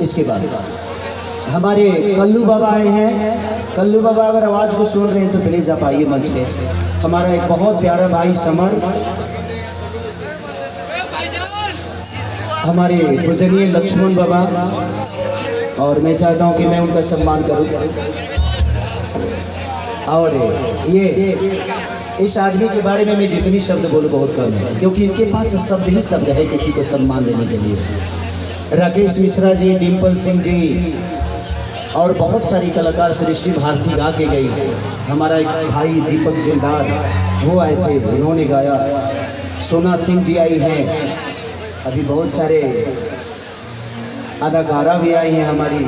इसके बाद हमारे कल्लू बाबा आए हैं। कल्लू बाबा अगर आवाज़ को सुन रहे हैं तो प्लीज़ आप आइए मंच पे। हमारा एक बहुत प्यारा भाई समर, हमारे पूजनीय लक्ष्मण बाबा, और मैं चाहता हूं कि मैं उनका सम्मान करूं। और ये इस आदमी के बारे में मैं जितनी शब्द बोलूं बहुत कम है, क्योंकि इनके पास शब्द ही शब्द है किसी को सम्मान देने के लिए। राकेश मिश्रा जी, डिम्पल सिंह जी और बहुत सारी कलाकार, सृष्टि भारती गा के गई। हमारा एक भाई दीपक दिलदार वो आए थे, उन्होंने गाया। सोना सिंह जी आई हैं, अभी बहुत सारे अदाकारा भी आई हैं, हमारी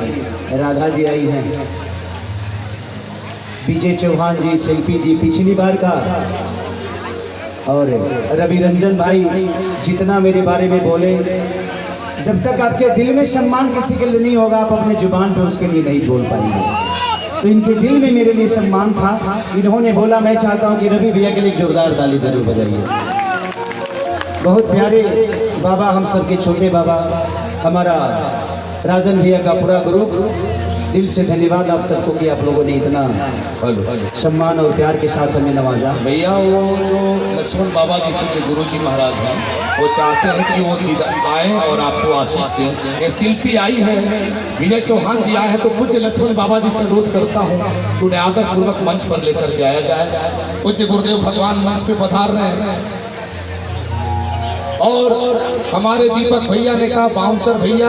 राधा जी आई हैं, विजय चौहान जी, शिल्पी जी पिछली बार का, और रवि रंजन भाई जितना मेरे बारे में बोले। जब तक आपके दिल में सम्मान किसी के लिए नहीं होगा, आप अपने जुबान पे उसके लिए नहीं बोल पाएंगे। तो इनके दिल में मेरे लिए सम्मान था, इन्होंने बोला। मैं चाहता हूँ कि रवि भैया के लिए जोरदार ताली जरूर बजाइए। बहुत प्यारे बाबा, हम सबके छोटे बाबा, हमारा राजन भैया का पूरा ग्रुप, दिल से धन्यवाद आप सबको कि आप लोगों ने इतना सम्मान और प्यार के साथ हमें नवाजा। भैया वो जो लक्ष्मण बाबा जी पूज्य गुरु जी महाराज हैं, वो चाहते हैं कि वो आए और आपको आशीष दें। ये शिल्पी आई है, विजय चौहान जी आए हैं, तो पूज्य लक्ष्मण बाबा जी से अनुरोध करता हूँ उन्हें आदर पूर्वक मंच पर लेकर के आया जाए। पूज्य गुरुदेव भगवान मंच पे पधार रहे हैं। और हमारे दीपक भैया ने कहा बाउंसर भैया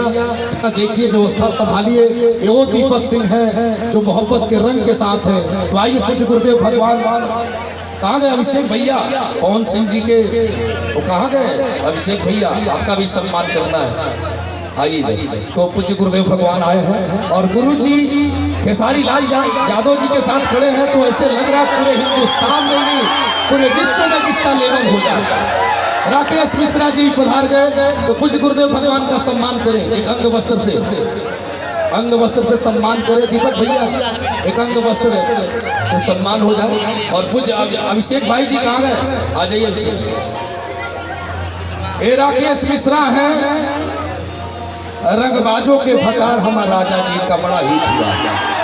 देखिए व्यवस्था संभालिए, ये वो दीपक सिंह है जो मोहब्बत के रंग के साथ है। तो आइए पूज्य गुरुदेव भगवान। कहाँ गए अभिषेक भैया? पवन सिंह जी के वो कहाँ गए? अभिषेक भैया आपका भी सम्मान करना है, आइए। तो पूज्य गुरुदेव भगवान आए हैं और गुरु जी खेसारी लाल यादव जी के साथ खड़े हैं। तो ऐसे लग रहा है पूरे हिंदुस्तान में नहीं, पूरे विश्व में किसका लेवल हो जाए। राकेश मिश्रा जी पधार गए, तो पूज्य गुरुदेव भगवान का सम्मान करें। एक अंग वस्त्र से सम्मान करें। दीपक भैया एक अंग वस्त्र से सम्मान हो जाए। और पूज्य अभिषेक भाई जी कहाँ गए? आ जाइए अभिषेक जी। ये राकेश मिश्रा है, रंगबाजों के भकार हमारा राजा जी का बड़ा हिट हुआ,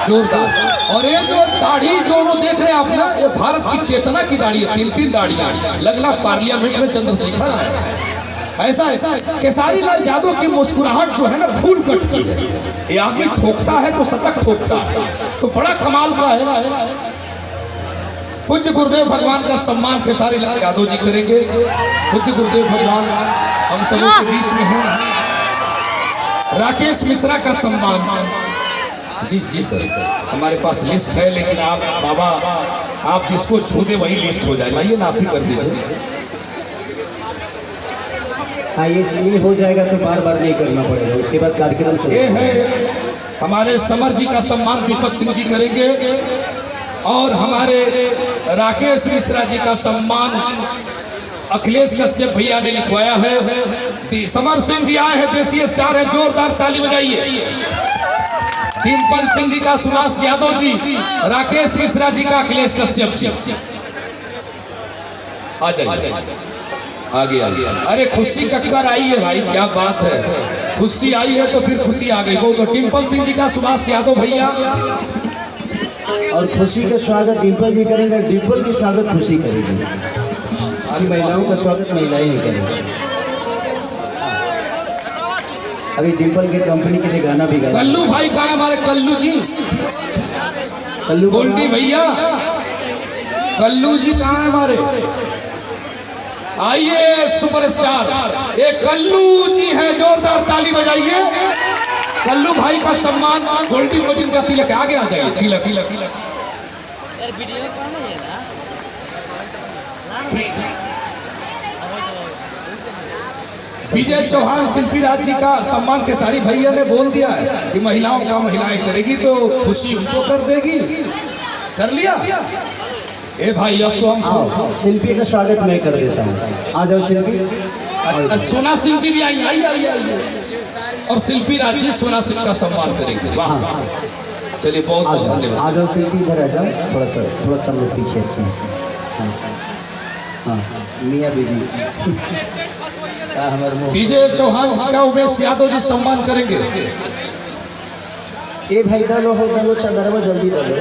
जोरदार। और ये जो दाढ़ी जो वो देख रहे हैं आप ना, ये भारत की चेतना की दाढ़ी है। 3-3 दाढ़ियां, लगना पार्लियामेंट में चंद्रशेखर है। ऐसा खेसारी लाल यादव की मुस्कुराहट जो है ना, फूल कट की है। ये आगे ठोकता है तो सतक ठोकता है, तो बड़ा कमाल का है। पूज्य गुरुदेव भगवान का सम्मान खेसारी लाल यादव जी करेंगे। पूज्य गुरुदेव भगवान हम सबों के बीच में हैं। राकेश मिश्रा का सम्मान। जी जी सर, हमारे पास लिस्ट है, लेकिन आप बाबा आप जिसको छू दे वही लिस्ट हो जाए। भाई ना आप ही कर दीजिए। हाँ, ये इसलिए हो जाएगा तो बार बार नहीं करना पड़ेगा, उसके बाद कार्यक्रम शुरू। ये है हमारे समर जी का सम्मान दीपक सिंह जी करेंगे। और हमारे राकेश मिश्रा जी का सम्मान अखिलेश कश्यप भैया ने लिखवाया है। समर सिंह जी आए हैं, देसी स्टार है, जोरदार ताली बजाइए। डिम्पल सिंह जी का सुभाष यादव जी, राकेश मिश्रा जी का अखिलेश कश्यप जी। आ जाइए आगे आगे। अरे खुशी कक्कर आई है भाई, क्या बात है। खुशी आई है तो फिर खुशी आ गई। तो डिम्पल सिंह जी का सुभाष यादव भैया, और खुशी का स्वागत डिम्पल जी करेंगे, डिम्पल की स्वागत खुशी करेगी। अभी महिलाओं का स्वागत महिलाएं ही करेंगी। अभी डिम्पल की कंपनी के लिए गाना भी गाया। कल्लू भाई कहाँ है हमारे? कल्लू जी, कल्लू गोल्डी भैया, कल्लू जी कहाँ है हमारे? आइए सुपरस्टार, ये कल्लू जी हैं, जोरदार ताली बजाइए। कल्लू भाई का सम्मान गोल्डी मोजिन का तिलक। आगे आ जाइए। तिलक तिलक विजय चौहान शिल्पी राज जी का सम्मान खेसारी भैया ने बोल दिया है कि महिलाओं का महिलाएं करेगी तो खुशी उसको कर देगी। कर लिया। ए भाई अब तो हम शिल्पी का स्वागत मैं कर देता हूँ। आ जाओ शिल्पी। सोना सिंह जी भी आई। और शिल्पी राज जी सोना सिंह का सम्मान करेंगे। वाह, चलिए बहुत बहुत धन्यवाद। आ जाओ शिल्पी, इधर आ जाओ। थोड़ा सा लोग पीछे। हाँ मियाँ बीबी। विजय चौहान का उमेश यादव जी सम्मान करेंगे। ए भाई डालो हो डालो चादर में जल्दी डालो,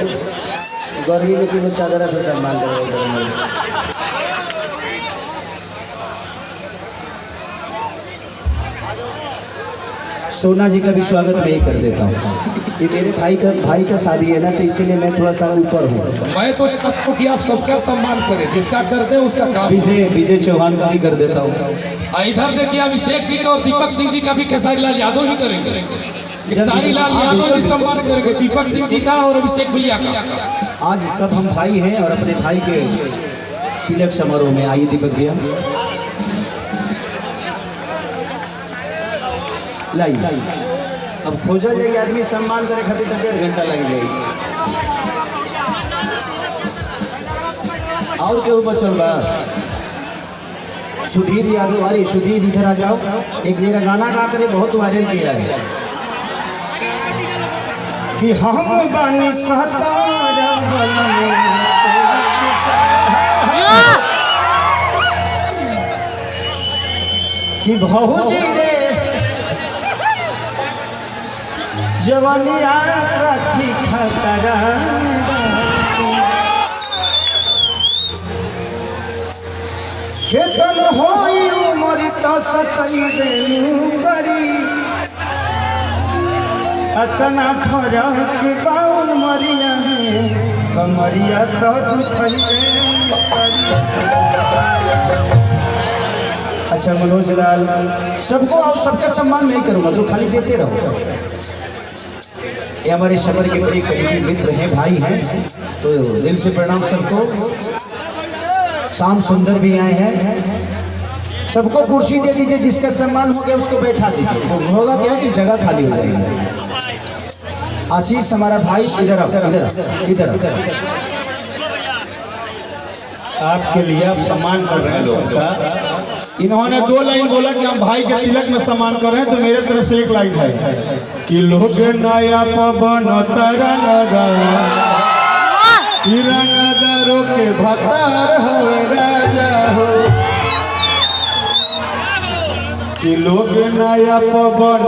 गर्मी में तीनों चादर से सम्मान करो। सोना जी का भी स्वागत मैं ही कर देता हूँ। ये मेरे भाई का शादी है ना, तो इसीलिए मैं थोड़ा सा ऊपर हूँ। मैं तो चाहता हूं कि आप सबका सम्मान करें, जिसका करते हैं उसका काम। विजय चौहान का भी कर देता हूँ। इधर देखिए अभिषेक जी का और दीपक सिंह जी का भी खेसारी लाल यादव ही करेंगे। खेसारी लाल यादव जी सम्मान करेंगे दीपक सिंह जी का और अभिषेक भैया का। आज सब हम भाई हैं और अपने भाई के तिलक समारोह में आइए दीपक भैया लाई। अब खोजा जाएगी आदमी सम्मान करे खातिर तो 1.5 घंटा लग जाएगी। और क्यों बचल बा? सुधीर यादव, अरे सुधीर इधर आ जाओ। एक मेरा गाना गा करे बहुत वायरल किया है कि हम बानी सतारा कि बहुत जवानिया रखी खतरा खेतन होई उमर तो सकई देनु करी अतना फरक बाउन मरिया है कमरिया तो दुखई अच्छा मनोज लाल सबको और सबका सम्मान नहीं करूँगा, तो खाली देते रहो। ये हमारे शहर के बड़े करीबी मित्र हैं, भाई हैं, तो दिल से प्रणाम सबको। शाम सुंदर भी आए हैं, सबको कुर्सी दे दीजिए, जिसका सम्मान हो गया उसको बैठा दीजिए। तो होगा क्या कि जगह खाली हो जाएगी। आशीष हमारा भाई इधर इधर आपके लिए आप सम्मान कर रहे हैं लोग का। इन्होंने 2 लाइन बोला कि हम भाई के तिलक में सम्मान कर रहे हैं, तो मेरे तरफ से 1 लाइन है कि लोग नया पवन रंगदारों के भतार हो राजा हो कि लोग नया पवन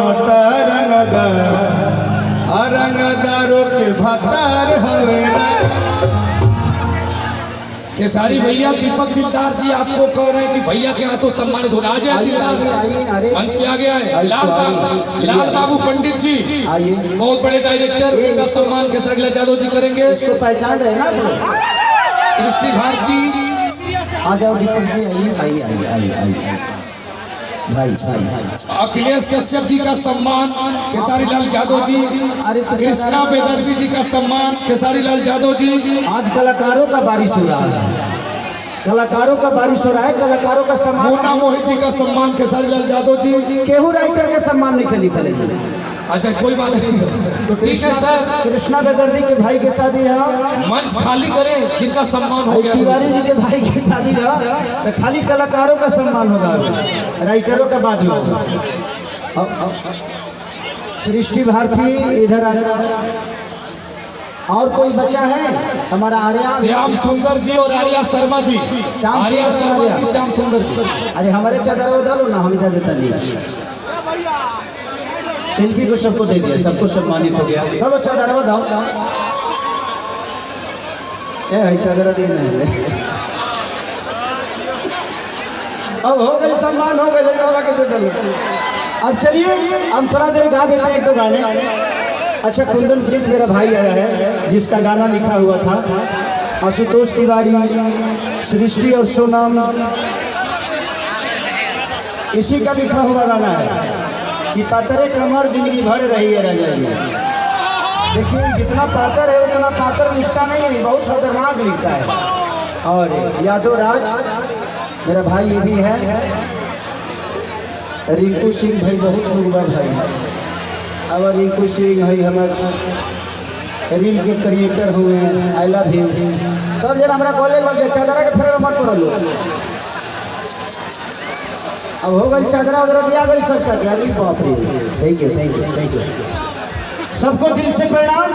रंगदारों के भतार हो राजा। खेसारी भैया दीपक दिलदार जी आपको कह रहे हैं कि भैया के हाथों सम्मानित होना। आ जाए मंच पे आ गया है लाल बाबू पंडित जी, बहुत बड़े डायरेक्टर, उनका सम्मान खेसारी लाल यादव जी करेंगे। इसको पहचान रहे ना सृष्टि भारती, आ जाओ दीपक जी, आइए भाई। अखिलेश कश्यप जी का सम्मान खेसारी लाल यादव जी, कृष्णा बेदर्जी जी का सम्मान खेसारी लाल यादव जी। आज कलाकारों का बारिश हो रहा है, कलाकारों का बारिश हो रहा है, कलाकारों का सम्मान। मोना मोहित जी का सम्मान खेसारी लाल यादव जी। केहू राइटर का सम्मान नहीं खली करेंगे। अच्छा कोई बात नहीं सर, तो ठीक है सर। कृष्णा बेदर्जी के भाई के शादी है, मंच खाली करें, जिनका सम्मान हो गया। तिवारी जी के भाई की शादी है, तो खाली कलाकारों का सम्मान होगा, राइटरों का बाद में होगा। सृष्टि भारती इधर आ। और कोई बचा है? हमारा आर्या श्याम सुंदर जी और आर्या शर्मा जी। आर्या शर्मा जी, श्याम सुंदर जी। अरे हमारे चादर वो डालो ना, हम इधर देता नहीं। सेल्फी को सबको दे दिया, सबको सम्मानित हो गया। चलो चादर वो दाओ, चादर देना है। अब हो गए सम्मान, हो गए। अब चलिए हम थोड़ा देर गा देते हैं 1-2 गाने। अच्छा कुंदन प्रीत मेरा भाई आया है, जिसका गाना लिखा हुआ था आशुतोष तिवारी, सृष्टि और सोनम, इसी का लिखा हुआ गाना है कि पातरे कमर जिंदगी भर रही है राजा जी। देखिए जितना पातर है उतना पातर लिखता नहीं है, बहुत खतरनाक लिखता है। और यादव राज मेरा भाई ये भी है, रिंकू सिंह भाई बहुत मुर्गा भाई है। अब रिंकू सिंह है हमारे रील के क्रिएटर हुए हैं, आई लव यू सब जन हमारा कॉलेज लग गया। चादरा के फेर मत पड़ो, अब हो गई चादरा उधर दिया गई सब। बाप रे, थैंक यू सबको दिल से प्रणाम।